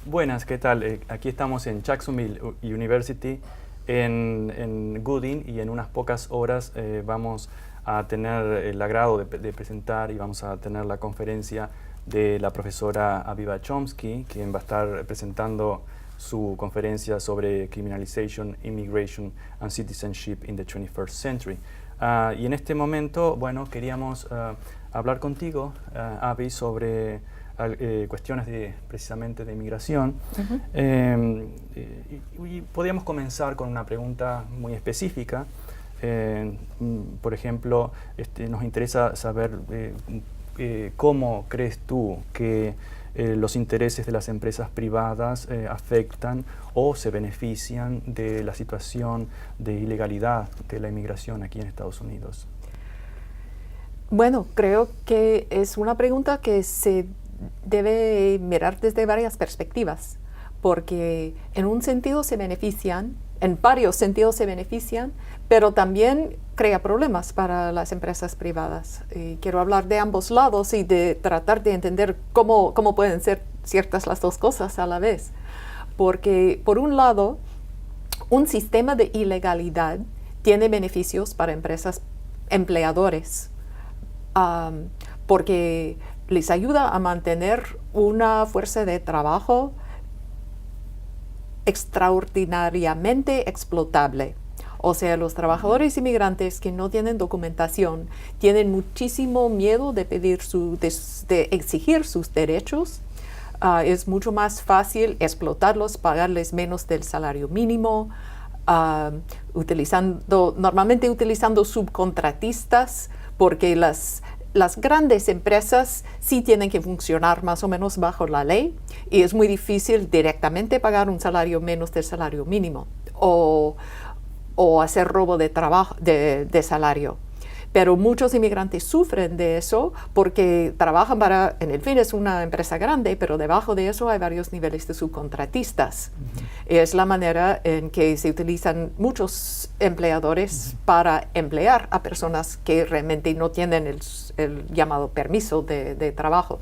Buenas, ¿qué tal? Aquí estamos en Jacksonville University, en Gooding, y en unas pocas horas vamos a tener el agrado de presentar y vamos a tener la conferencia de la profesora Aviva Chomsky, quien va a estar presentando su conferencia sobre Criminalization, Immigration and Citizenship in the 21st Century. Y en este momento, bueno, queríamos hablar contigo, Avi, sobre cuestiones precisamente de inmigración. Y podríamos comenzar con una pregunta muy específica. Por ejemplo, nos interesa saber cómo crees tú que los intereses de las empresas privadas afectan o se benefician de la situación de ilegalidad de la inmigración aquí en Estados Unidos. Bueno, creo que es una pregunta que se debe mirar desde varias perspectivas, porque en un sentido se benefician, en varios sentidos se benefician, pero también crea problemas para las empresas privadas. Y quiero hablar de ambos lados y de tratar de entender cómo pueden ser ciertas las dos cosas a la vez. Porque, por un lado, un sistema de ilegalidad tiene beneficios para empresas empleadores, porque les ayuda a mantener una fuerza de trabajo extraordinariamente explotable. O sea, los trabajadores inmigrantes que no tienen documentación tienen muchísimo miedo de de exigir sus derechos. Es mucho más fácil explotarlos, pagarles menos del salario mínimo, normalmente utilizando subcontratistas, porque las grandes empresas sí tienen que funcionar más o menos bajo la ley y es muy difícil directamente pagar un salario menos del salario mínimo o hacer robo de trabajo, de salario. Pero muchos inmigrantes sufren de eso porque trabajan en el fin es una empresa grande, pero debajo de eso hay varios niveles de subcontratistas. Es la manera en que se utilizan muchos empleadores para emplear a personas que realmente no tienen el llamado permiso de trabajo.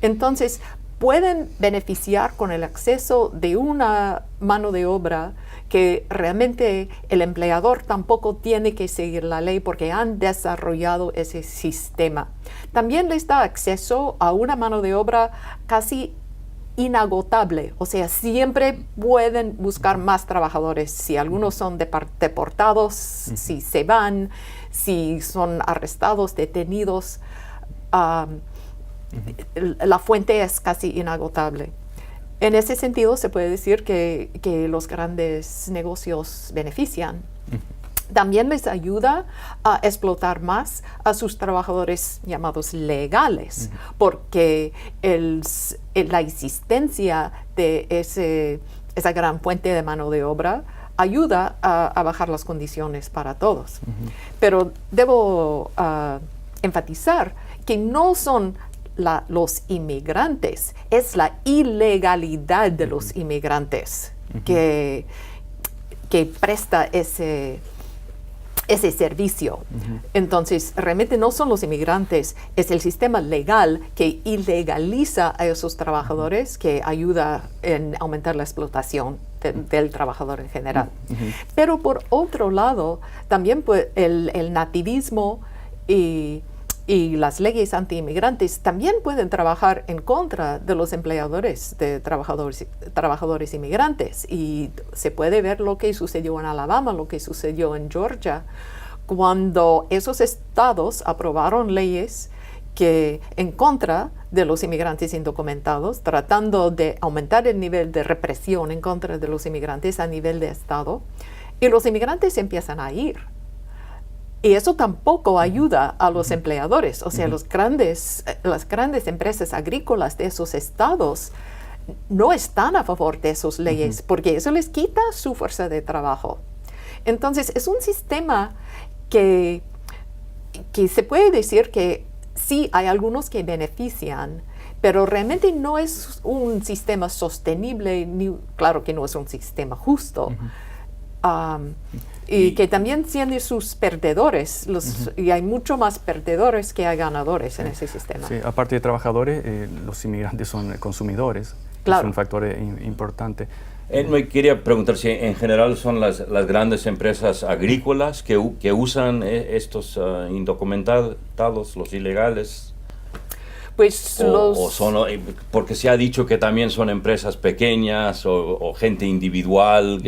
Entonces, pueden beneficiar con el acceso de una mano de obra que realmente el empleador tampoco tiene que seguir la ley porque han desarrollado ese sistema. También les da acceso a una mano de obra casi inagotable, o sea, siempre pueden buscar más trabajadores. Si algunos son deportados, si se van, si son arrestados, detenidos, la fuente es casi inagotable. En ese sentido, se puede decir que los grandes negocios benefician. También les ayuda a explotar más a sus trabajadores llamados legales, porque la existencia de esa gran fuente de mano de obra ayuda a bajar las condiciones para todos. Pero debo enfatizar que no son los inmigrantes, es la ilegalidad de los inmigrantes que presta ese servicio. Entonces, realmente no son los inmigrantes, es el sistema legal que ilegaliza a esos trabajadores que ayuda en aumentar la explotación del trabajador en general. Pero por otro lado, también pues, el nativismo y las leyes anti-inmigrantes también pueden trabajar en contra de los empleadores de trabajadores inmigrantes. Y se puede ver lo que sucedió en Alabama, lo que sucedió en Georgia, cuando esos estados aprobaron leyes en contra de los inmigrantes indocumentados, tratando de aumentar el nivel de represión en contra de los inmigrantes a nivel de estado, y los inmigrantes empiezan a ir. Y eso tampoco ayuda a los empleadores. O sea, las grandes empresas agrícolas de esos estados no están a favor de esas leyes porque eso les quita su fuerza de trabajo. Entonces, es un sistema que se puede decir que sí, hay algunos que benefician, pero realmente no es un sistema sostenible, claro que no es un sistema justo. Y que también tiene sus perdedores, y hay mucho más perdedores que hay ganadores en ese sistema. Sí, aparte de trabajadores, los inmigrantes son consumidores Claro. Es un factor importante. Me quería preguntar si en general son las grandes empresas agrícolas que usan estos indocumentados, los ilegales. Pues o son, porque se ha dicho que también son empresas pequeñas o gente individual.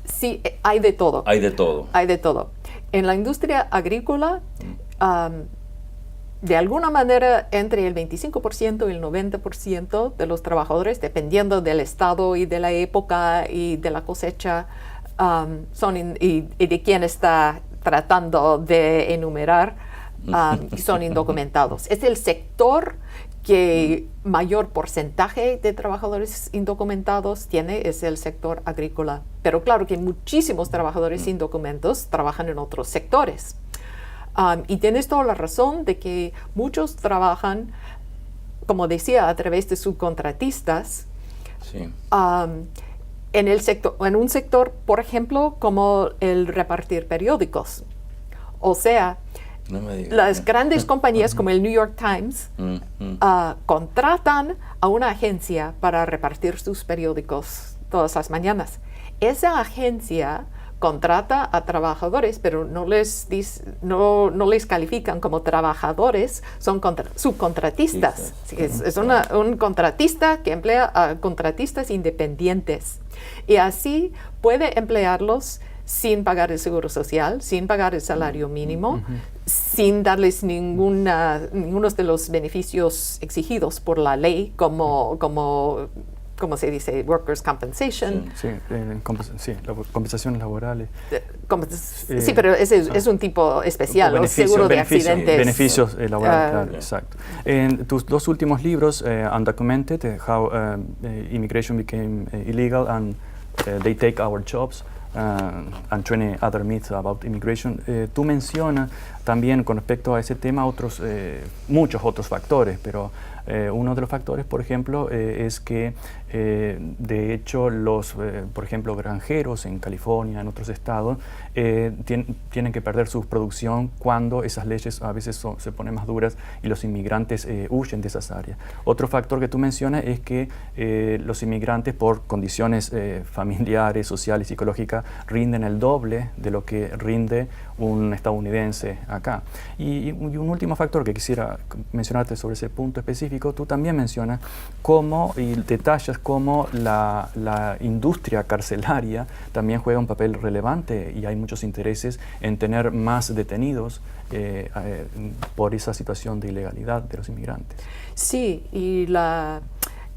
Sí, hay de todo. Hay de todo. Hay de todo. En la industria agrícola, de alguna manera, entre el 25% y el 90% de los trabajadores, dependiendo del estado y de la época y de la cosecha, y de quién está tratando de enumerar, son indocumentados. Es el sector que mayor porcentaje de trabajadores indocumentados tiene, es el sector agrícola. Pero claro que muchísimos trabajadores sin documentos trabajan en otros sectores. Y tienes toda la razón de que muchos trabajan, como decía, a través de subcontratistas. Sí. En un sector, por ejemplo, como el repartir periódicos. O sea, no me digas. Las grandes compañías como el New York Times contratan a una agencia para repartir sus periódicos todas las mañanas. Esa agencia contrata a trabajadores, pero no les califican como trabajadores, son subcontratistas. Sí, es un contratista que emplea a contratistas independientes. Y así puede emplearlos sin pagar el seguro social, sin pagar el salario mínimo, sin darles ninguno de los beneficios exigidos por la ley, como se dice, workers' compensation. Sí, compensaciones laborales. Sí, pero es un tipo especial, o seguro de accidentes. Beneficios laborales, claro, exacto. En tus dos últimos libros, Undocumented, How Immigration Became Illegal and They Take Our Jobs, and 20 Other Myths About Immigration, tú mencionas también con respecto a ese tema muchos otros factores, pero uno de los factores, por ejemplo, es que de hecho por ejemplo, granjeros en California, en otros estados, tienen que perder su producción cuando esas leyes a veces se ponen más duras y los inmigrantes huyen de esas áreas. Otro factor que tú mencionas es que los inmigrantes, por condiciones familiares, sociales, psicológicas, rinden el doble de lo que rinde un estadounidense acá. Y un último factor que quisiera mencionarte sobre ese punto específico, tú también mencionas y detallas cómo la industria carcelaria también juega un papel relevante y hay muchos intereses en tener más detenidos por esa situación de ilegalidad de los inmigrantes. Sí, y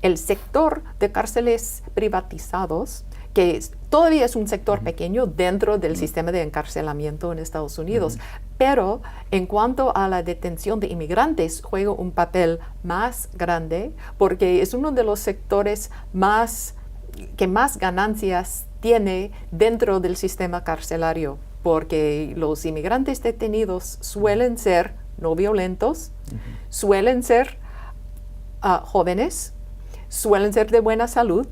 el sector de cárceles privatizados, que todavía es un sector pequeño dentro del sistema de encarcelamiento en Estados Unidos, pero en cuanto a la detención de inmigrantes juega un papel más grande porque es uno de los sectores que más ganancias tiene dentro del sistema carcelario, porque los inmigrantes detenidos suelen ser no violentos, suelen ser jóvenes, suelen ser de buena salud,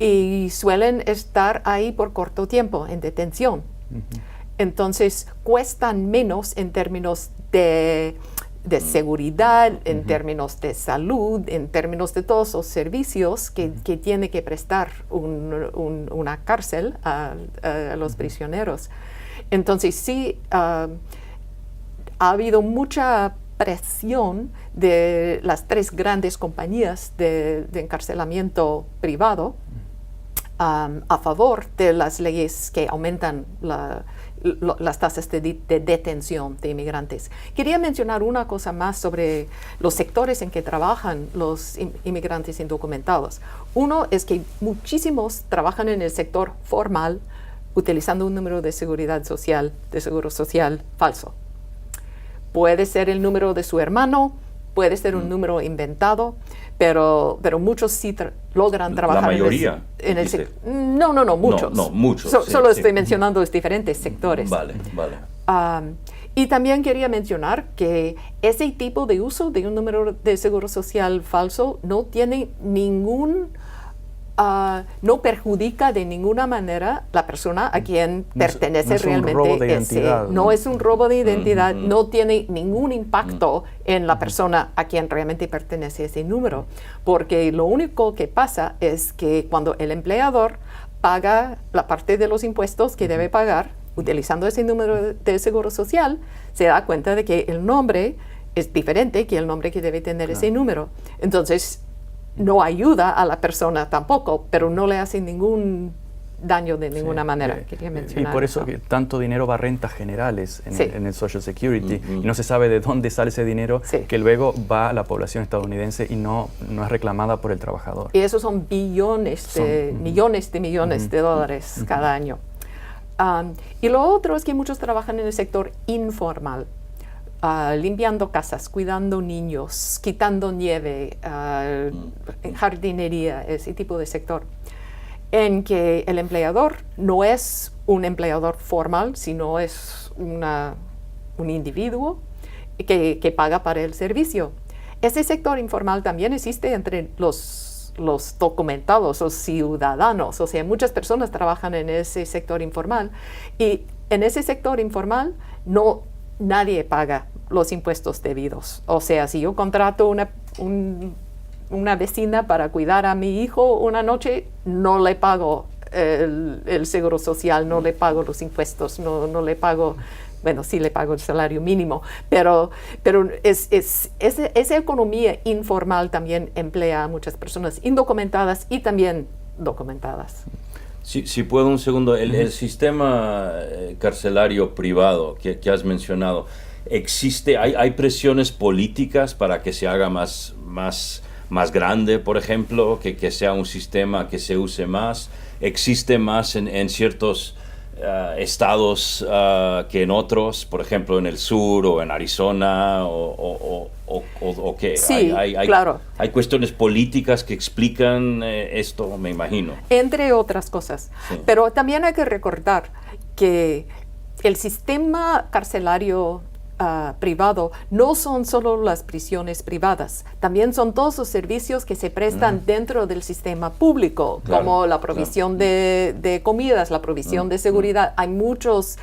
y suelen estar ahí por corto tiempo en detención. Entonces cuestan menos en términos de seguridad, en términos de salud, en términos de todos los servicios que tiene que prestar una cárcel a los prisioneros. Entonces sí, ha habido mucha presión de las tres grandes compañías de encarcelamiento privado a favor de las leyes que aumentan las tasas de detención de inmigrantes. Quería mencionar una cosa más sobre los sectores en que trabajan los inmigrantes indocumentados. Uno es que muchísimos trabajan en el sector formal utilizando un número de seguridad social, de seguro social falso. Puede ser el número de su hermano, puede ser un número inventado, pero muchos sí logran trabajar. ¿La mayoría? No, muchos. No, muchos. Solo estoy mencionando los diferentes sectores. Vale. Y también quería mencionar que ese tipo de uso de un número de seguro social falso no tiene ningún no perjudica de ninguna manera la persona a quien pertenece no es realmente. un robo de identidad. No es un robo de identidad, no tiene ningún impacto en la persona a quien realmente pertenece ese número, porque lo único que pasa es que cuando el empleador paga la parte de los impuestos que debe pagar, utilizando ese número de seguro social, se da cuenta de que el nombre es diferente que el nombre que debe tener ese número. Entonces, no ayuda a la persona tampoco, pero no le hace ningún daño de ninguna manera. Quería mencionar y por eso que tanto dinero va a rentas generales en el Social Security, y no se sabe de dónde sale ese dinero que luego va a la población estadounidense y no es reclamada por el trabajador. Y esos son millones de dólares cada año. Y lo otro es que muchos trabajan en el sector informal. Limpiando casas, cuidando niños, quitando nieve, jardinería, ese tipo de sector, en que el empleador no es un empleador formal, sino es un individuo que paga para el servicio. Ese sector informal también existe entre los documentados, los ciudadanos, o sea, muchas personas trabajan en ese sector informal, y en ese sector informal nadie paga los impuestos debidos. O sea, si yo contrato una vecina para cuidar a mi hijo una noche, no le pago el seguro social, no le pago los impuestos, no le pago, bueno, sí le pago el salario mínimo, pero esa economía informal también emplea a muchas personas indocumentadas y también documentadas. Si puedo un segundo, el sistema carcelario privado que has mencionado, hay presiones políticas para que se haga más grande, por ejemplo, que sea un sistema que se use más? ¿Existe más en ciertos estados que en otros, por ejemplo en el sur o en Arizona o qué? Sí, claro. Hay cuestiones políticas que explican esto, me imagino. Entre otras cosas. Sí. Pero también hay que recordar que el sistema carcelario privado no son solo las prisiones privadas, también son todos los servicios que se prestan dentro del sistema público, como la provisión de comidas, la provisión de seguridad. Hay muchos,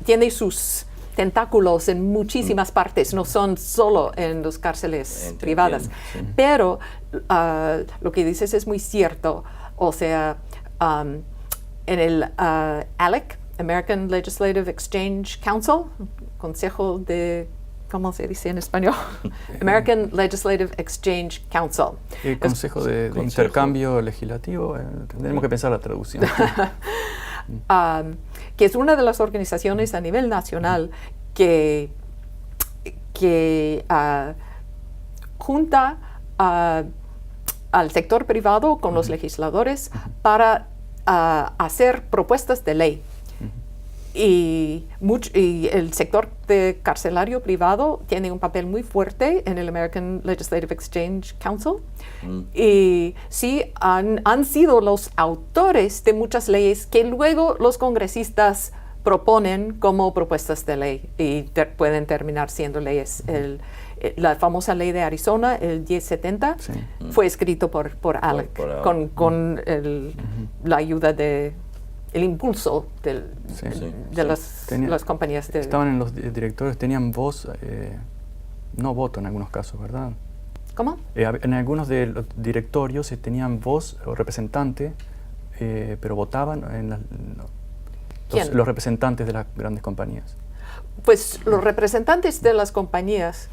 tiene sus tentáculos en muchísimas partes, no son solo en las cárceles privadas. Sí. Pero lo que dices es muy cierto. O sea, en el ALEC, American Legislative Exchange Council, Consejo de, ¿cómo se dice en español? American Legislative Exchange Council. El Consejo de Intercambio Legislativo, tenemos que pensar la traducción. Que es una de las organizaciones a nivel nacional que junta al sector privado con los legisladores para hacer propuestas de ley. Y el sector carcelario privado tiene un papel muy fuerte en el American Legislative Exchange Council. Y sí, han sido los autores de muchas leyes que luego los congresistas proponen como propuestas de ley y pueden terminar siendo leyes. La famosa ley de Arizona, el 1070, fue escrito por ALEC con la ayuda el impulso de las compañías. Estaban en los directores, tenían voz, no voto en algunos casos, ¿verdad? ¿Cómo? En algunos de los directorios tenían voz o representante, pero votaban los representantes de las grandes compañías. Pues los representantes de las compañías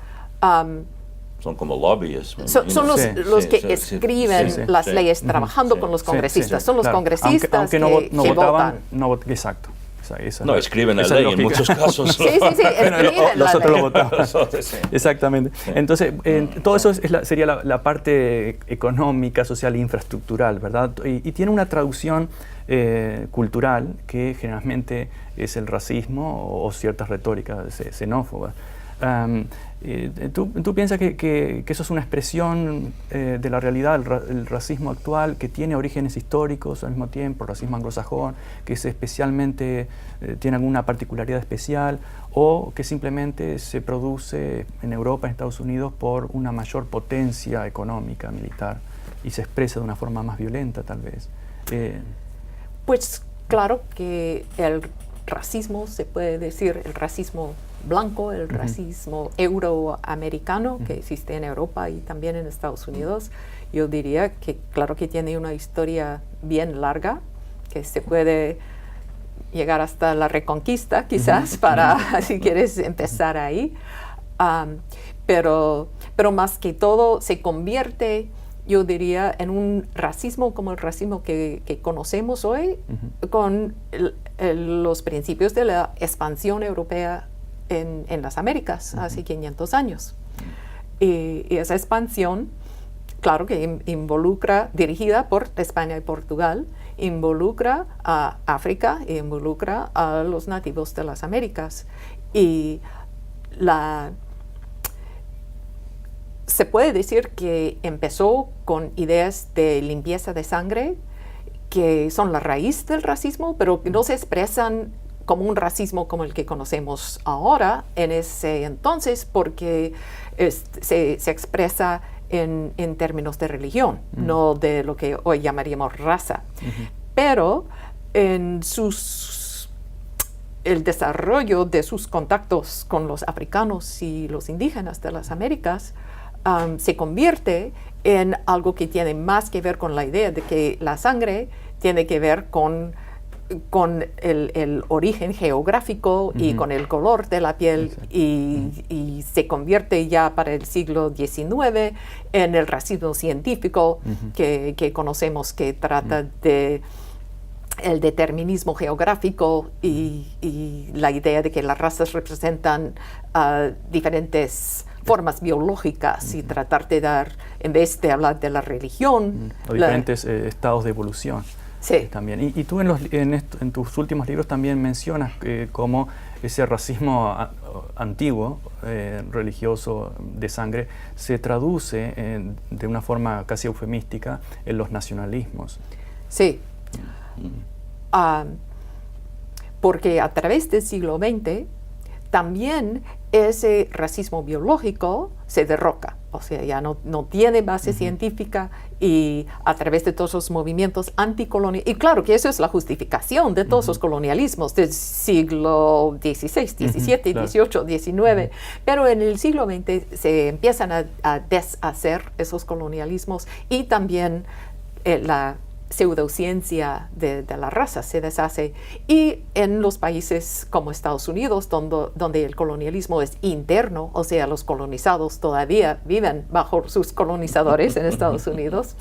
son como lobbies. Son los que escriben las leyes trabajando con los congresistas. Son los congresistas aunque no votaban. Exacto. Escriben la ley en muchos casos. Sí, escriben los otros lo votaban. Exactamente. Entonces, todo eso sería la parte económica, social e infraestructural, ¿verdad? Y tiene una traducción cultural que generalmente es el racismo o ciertas retóricas xenófobas. ¿Tú piensas que eso es una expresión de la realidad, el racismo actual, que tiene orígenes históricos al mismo tiempo, el racismo anglosajón, que es especialmente, tiene alguna particularidad especial, o que simplemente se produce en Europa, en Estados Unidos, por una mayor potencia económica, militar? y se expresa de una forma más violenta, tal vez. Pues claro que el racismo, se puede decir, el racismo blanco, el racismo euroamericano que existe en Europa y también en Estados Unidos, yo diría que claro que tiene una historia bien larga, que se puede llegar hasta la Reconquista, quizás, para, si quieres empezar ahí. Pero más que todo se convierte, yo diría, en un racismo como el racismo que conocemos hoy, con los principios de la expansión europea en las Américas, hace 500 años. Y esa expansión, claro que involucra, dirigida por España y Portugal, involucra a África e involucra a los nativos de las Américas. Y se puede decir que empezó con ideas de limpieza de sangre, que son la raíz del racismo, pero que no se expresan como un racismo como el que conocemos ahora en ese entonces, porque se expresa en términos de religión, no de lo que hoy llamaríamos raza. Pero en el desarrollo de sus contactos con los africanos y los indígenas de las Américas se convierte en algo que tiene más que ver con la idea de que la sangre tiene que ver con el origen geográfico y con el color de la piel, y se convierte ya para el siglo XIX en el racismo científico que conocemos, que trata de el determinismo geográfico y la idea de que las razas representan diferentes formas biológicas y tratar de dar, en vez de hablar de la religión, o diferentes estados de evolución. Sí. También. Y tú en tus últimos libros también mencionas cómo ese racismo antiguo, religioso, de sangre, se traduce de una forma casi eufemística en los nacionalismos. Sí. Porque a través del siglo XX también ese racismo biológico se derroca, o sea, ya no tiene base científica, y a través de todos los movimientos anticoloniales, y claro que eso es la justificación de todos los colonialismos del siglo XVI, XVII, claro. XVIII, XIX, pero en el siglo XX se empiezan a deshacer esos colonialismos, y también la pseudociencia de la raza se deshace, y en los países como Estados Unidos, donde el colonialismo es interno, o sea, los colonizados todavía viven bajo sus colonizadores en Estados Unidos,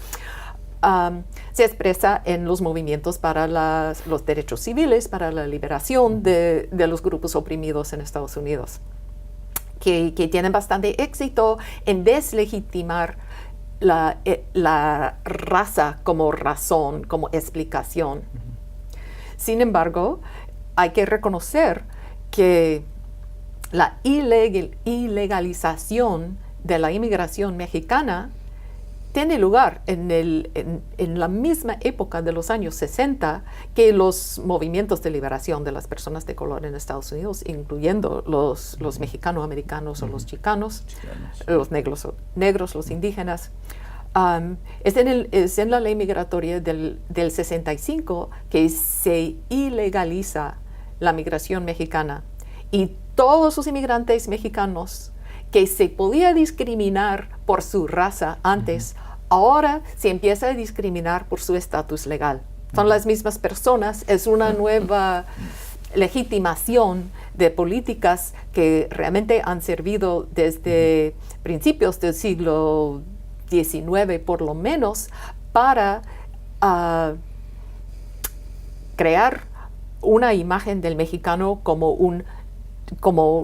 se expresa en los movimientos para los derechos civiles, para la liberación de los grupos oprimidos en Estados Unidos, que tienen bastante éxito en deslegitimar la raza como razón, como explicación. Sin embargo, hay que reconocer que la ilegalización de la inmigración mexicana tiene lugar en la misma época de los años 60 que los movimientos de liberación de las personas de color en Estados Unidos, incluyendo los mexicano-americanos o los chicanos, los negros, los indígenas. Es en la ley migratoria del 65 que se ilegaliza la migración mexicana, y todos los inmigrantes mexicanos que se podía discriminar por su raza antes, ahora se empieza a discriminar por su estatus legal. Son las mismas personas, es una nueva legitimación de políticas que realmente han servido desde principios del siglo XIX, por lo menos, para crear una imagen del mexicano como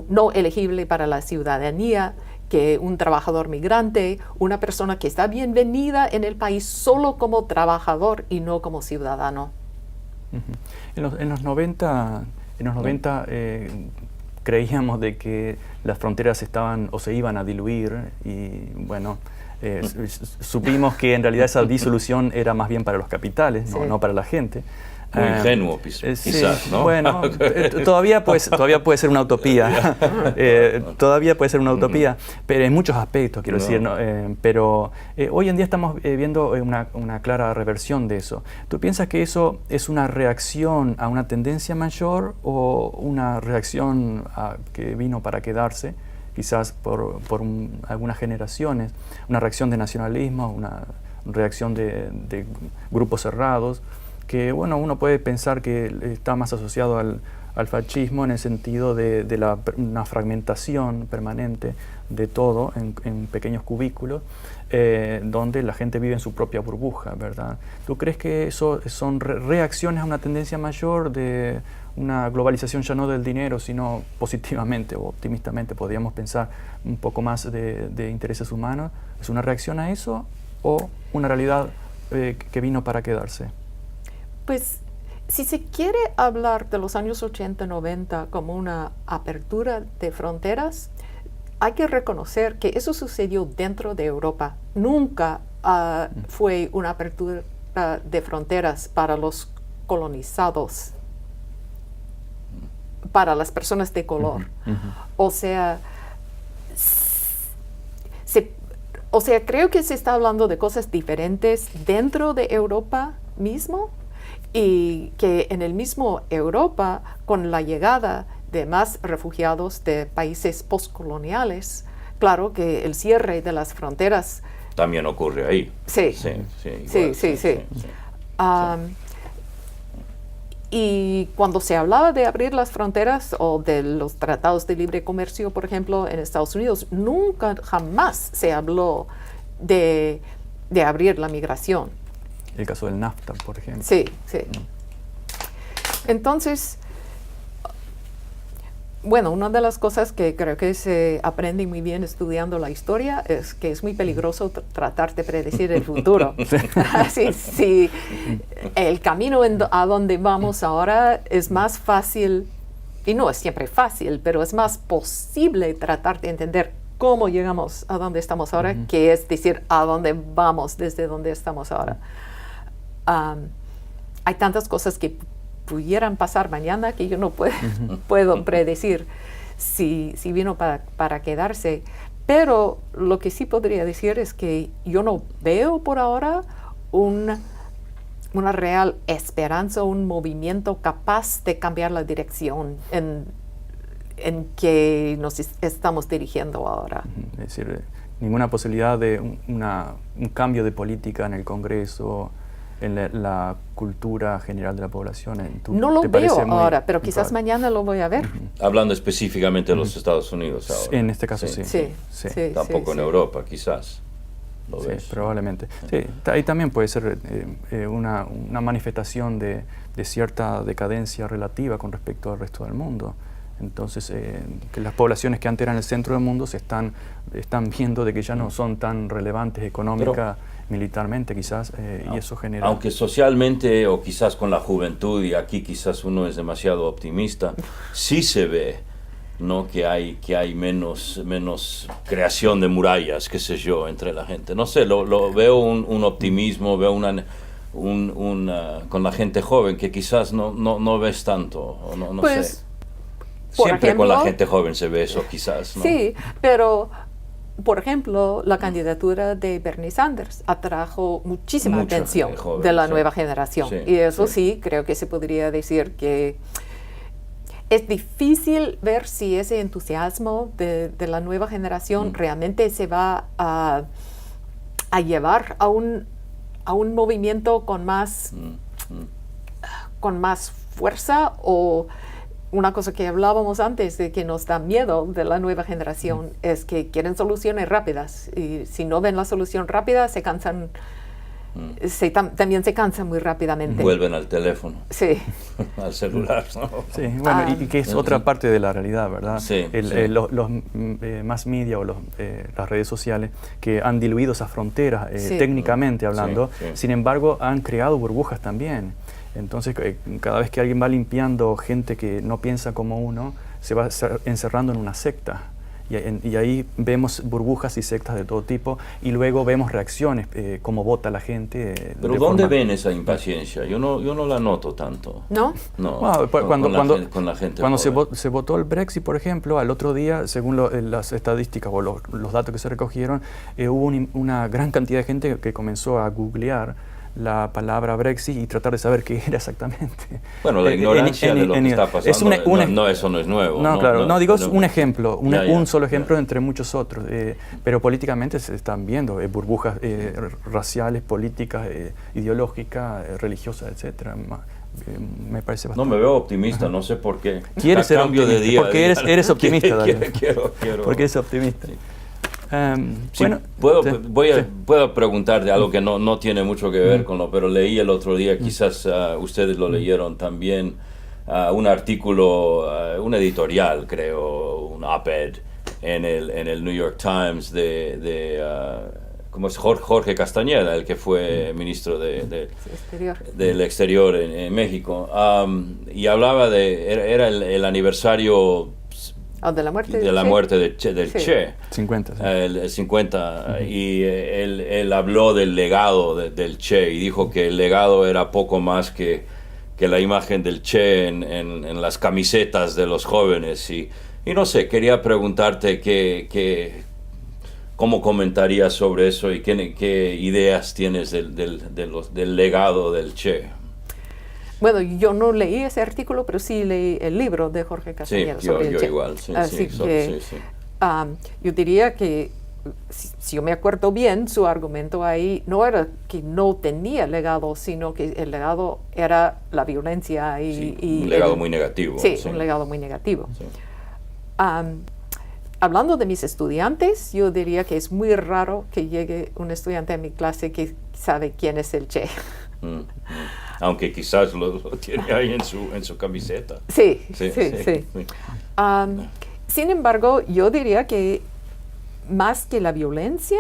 no elegible para la ciudadanía, que un trabajador migrante, una persona que está bienvenida en el país solo como trabajador y no como ciudadano. En los 90 creíamos de que las fronteras estaban o se iban a diluir, y bueno, supimos que en realidad esa disolución era más bien para los capitales, no para la gente. Muy ingenuo, quizás, ¿no? Bueno, todavía puede ser una utopía. Todavía puede ser una utopía, pero en muchos aspectos, quiero decir. ¿No? Pero hoy en día estamos viendo una clara reversión de eso. ¿Tú piensas que eso es una reacción a una tendencia mayor o una reacción que vino para quedarse? Quizás por algunas generaciones, una reacción de nacionalismo, una reacción de grupos cerrados, que bueno, uno puede pensar que está más asociado al fascismo en el sentido de una fragmentación permanente de todo en pequeños cubículos, donde la gente vive en su propia burbuja, ¿verdad? ¿Tú crees que eso son reacciones a una tendencia mayor de una globalización ya no del dinero, sino positivamente o optimistamente podríamos pensar un poco más de intereses humanos? ¿Es una reacción a eso o una realidad que vino para quedarse? Pues si se quiere hablar de los años 80-90 como una apertura de fronteras, hay que reconocer que eso sucedió dentro de Europa. Nunca fue una apertura de fronteras para los colonizados, para las personas de color. O sea, creo que se está hablando de cosas diferentes dentro de Europa mismo, y que en el mismo Europa, con la llegada de más refugiados de países postcoloniales, claro que el cierre de las fronteras también ocurre ahí. Sí, sí. Y cuando se hablaba de abrir las fronteras o de los tratados de libre comercio, por ejemplo, en Estados Unidos, nunca, jamás se habló de abrir la migración. El caso del NAFTA, por ejemplo. Sí. Entonces, bueno, una de las cosas que creo que se aprende muy bien estudiando la historia es que es muy peligroso tratar de predecir el futuro. Sí, el camino a donde vamos ahora es más fácil, y no es siempre fácil, pero es más posible tratar de entender cómo llegamos a donde estamos ahora, que es decir, a dónde vamos desde donde estamos ahora. Hay tantas cosas que pudieran pasar mañana que yo no puedo predecir si vino para quedarse. Pero lo que sí podría decir es que yo no veo por ahora una real esperanza, un movimiento capaz de cambiar la dirección en que nos estamos dirigiendo ahora. Es decir, ninguna posibilidad de un cambio de política en el Congreso, en la cultura general de la población. No lo veo ahora, pero quizás mañana lo voy a ver. Hablando específicamente de los Estados Unidos ahora. En este caso sí. Tampoco en Europa, quizás. ¿Lo ves? Probablemente. Sí, ahí también puede ser una manifestación de cierta decadencia relativa con respecto al resto del mundo. Entonces, que las poblaciones que antes eran el centro del mundo están viendo de que ya no son tan relevantes económica, militarmente quizás, y eso genera... Aunque socialmente o quizás con la juventud, y aquí quizás uno es demasiado optimista, sí se ve, ¿no?, que hay menos creación de murallas, qué sé yo, entre la gente. No sé, lo veo un optimismo, veo con la gente joven que quizás no ves tanto, o no pues, sé. Siempre ejemplo, con la gente joven se ve eso, quizás, ¿no? Sí, pero, por ejemplo, la candidatura de Bernie Sanders atrajo muchísima atención joven, de la nueva generación. Y eso sí, creo que se podría decir que es difícil ver si ese entusiasmo de la nueva generación realmente se va a llevar a un movimiento con más fuerza, o una cosa que hablábamos antes de que nos da miedo de la nueva generación es que quieren soluciones rápidas, y si no ven la solución rápida se cansan, también se cansan muy rápidamente. Vuelven al teléfono. Sí. Al celular, ¿no? Sí, bueno, y que es otra parte de la realidad, ¿verdad? Sí, los mass media o las redes sociales que han diluido esas fronteras técnicamente hablando, sin embargo han creado burbujas también. Entonces, cada vez que alguien va limpiando gente que no piensa como uno, se va encerrando en una secta. y ahí vemos burbujas y sectas de todo tipo, y luego vemos reacciones, cómo vota la gente. Pero ¿dónde ven esa impaciencia? Yo no la noto tanto. ¿No? No, Bueno, con la gente cuando joven. se votó el Brexit, por ejemplo, al otro día, según las estadísticas o los datos que se recogieron, hubo una gran cantidad de gente que comenzó a googlear la palabra Brexit y tratar de saber qué era exactamente. Bueno, la ignorancia de lo que está pasando, eso no es nuevo. No, claro, digo pero, un ejemplo, un solo ejemplo ya. entre muchos otros, pero políticamente se están viendo burbujas raciales, políticas, ideológicas, religiosas, etcétera. Me parece bastante. No me veo optimista, no sé por qué. ¿Quieres ser cambio optimista? de día Porque eres optimista, Daniel. Quiero. Porque eres optimista. Sí, Bueno, puedo preguntar de algo que no tiene mucho que ver con lo, pero leí el otro día, quizás ustedes lo leyeron también, un artículo, un editorial, creo, un op-ed en el New York Times ¿cómo es? Jorge Castañeda, el que fue ministro del Exterior en México, y hablaba era el aniversario de la muerte del Che. 50. Sí. El 50. Y él habló del legado del Che y dijo que el legado era poco más que la imagen del Che en las camisetas de los jóvenes. Y no sé, quería preguntarte cómo comentarías sobre eso y qué ideas tienes del legado del Che. Bueno, yo no leí ese artículo, pero sí leí el libro de Jorge Castañeda sobre el Che. Igual, sí. Así que yo diría que, si yo me acuerdo bien, su argumento ahí no era que no tenía legado, sino que el legado era la violencia y un legado muy negativo. Sí, un legado muy negativo. Sí. Hablando de mis estudiantes, yo diría que es muy raro que llegue un estudiante a mi clase que sabe quién es el Che. Aunque quizás lo tiene ahí en su camiseta. Sí. Sin embargo, yo diría que más que la violencia,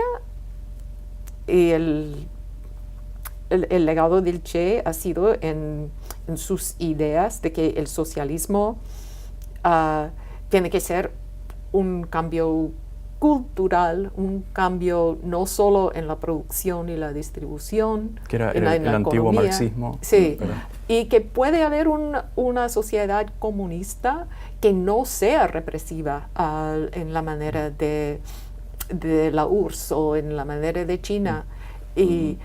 el legado del Che ha sido en sus ideas de que el socialismo tiene que ser un cambio cultural, un cambio no solo en la producción y la distribución, que era en el la antiguo economía, marxismo. sí, y que puede haber una sociedad comunista que no sea represiva en la manera de la URSS o en la manera de China. Y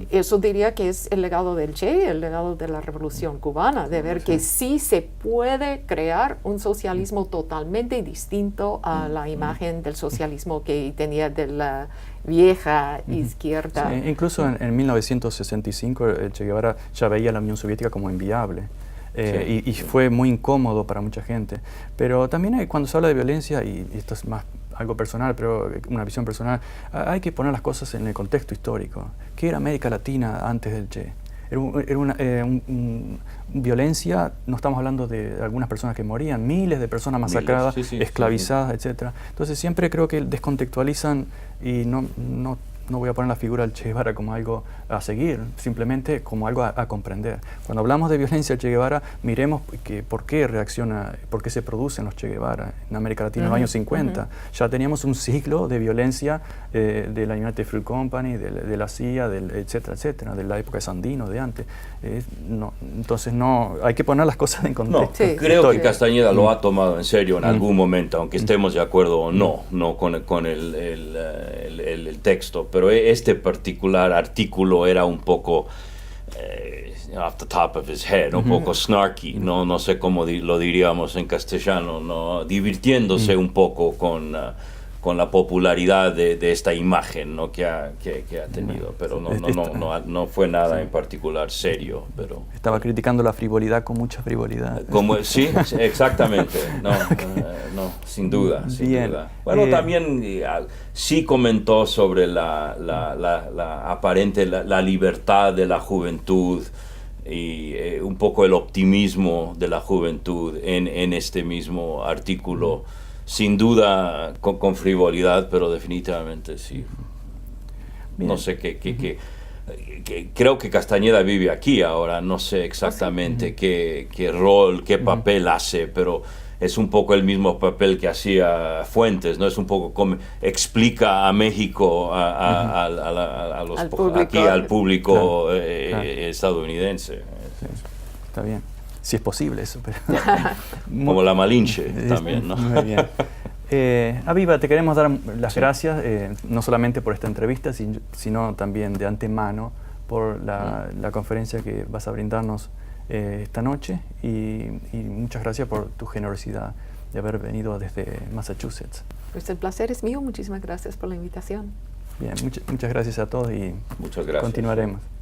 eso diría que es el legado del Che, el legado de la Revolución Cubana, de ver que sí se puede crear un socialismo totalmente distinto a la imagen del socialismo que tenía de la vieja izquierda. Sí, incluso en 1965 el Che Guevara ya veía a la Unión Soviética como inviable. Y fue muy incómodo para mucha gente. Pero también cuando se habla de violencia, y esto es más algo personal, pero una visión personal, hay que poner las cosas en el contexto histórico. ¿Qué era América Latina antes del Che? Era una violencia, no estamos hablando de algunas personas que morían, miles de personas masacradas, esclavizadas, etcétera. Entonces siempre creo que descontextualizan y no voy a poner la figura del Che Guevara como algo a seguir, simplemente como algo a comprender. Cuando hablamos de violencia del Che Guevara, miremos por qué reacciona, por qué se producen los Che Guevara en América Latina en los años 50. Ya teníamos un siglo de violencia de la United Fruit Company, de la CIA, etcétera, etcétera, de la época de Sandino, de antes. Entonces hay que poner las cosas en contexto. Creo que Castañeda lo ha tomado en serio en algún momento, aunque estemos de acuerdo o no con el texto. Pero este particular artículo era un poco off the top of his head, un poco snarky, no sé cómo lo diríamos en castellano, ¿no? Divirtiéndose un poco con la popularidad de esta imagen, ¿no? que ha tenido, pero no fue nada en particular serio. Pero estaba criticando la frivolidad con mucha frivolidad. Sí, exactamente, sin duda. Bueno, también sí comentó sobre la aparente la libertad de la juventud y un poco el optimismo de la juventud en este mismo artículo. Sin duda con frivolidad, pero definitivamente sí. Bien. No sé creo que Castañeda vive aquí ahora, no sé exactamente qué rol, qué papel hace, pero es un poco el mismo papel que hacía Fuentes, ¿no? Es un poco explica a México, al público estadounidense. Sí, está bien. Si es posible eso. Pero como la Malinche también, ¿no? Muy bien. Aviva, te queremos dar las gracias, no solamente por esta entrevista, sino también de antemano por la conferencia que vas a brindarnos esta noche y muchas gracias por tu generosidad de haber venido desde Massachusetts. Pues el placer es mío. Muchísimas gracias por la invitación. Bien, muchas gracias a todos y muchas gracias. Continuaremos.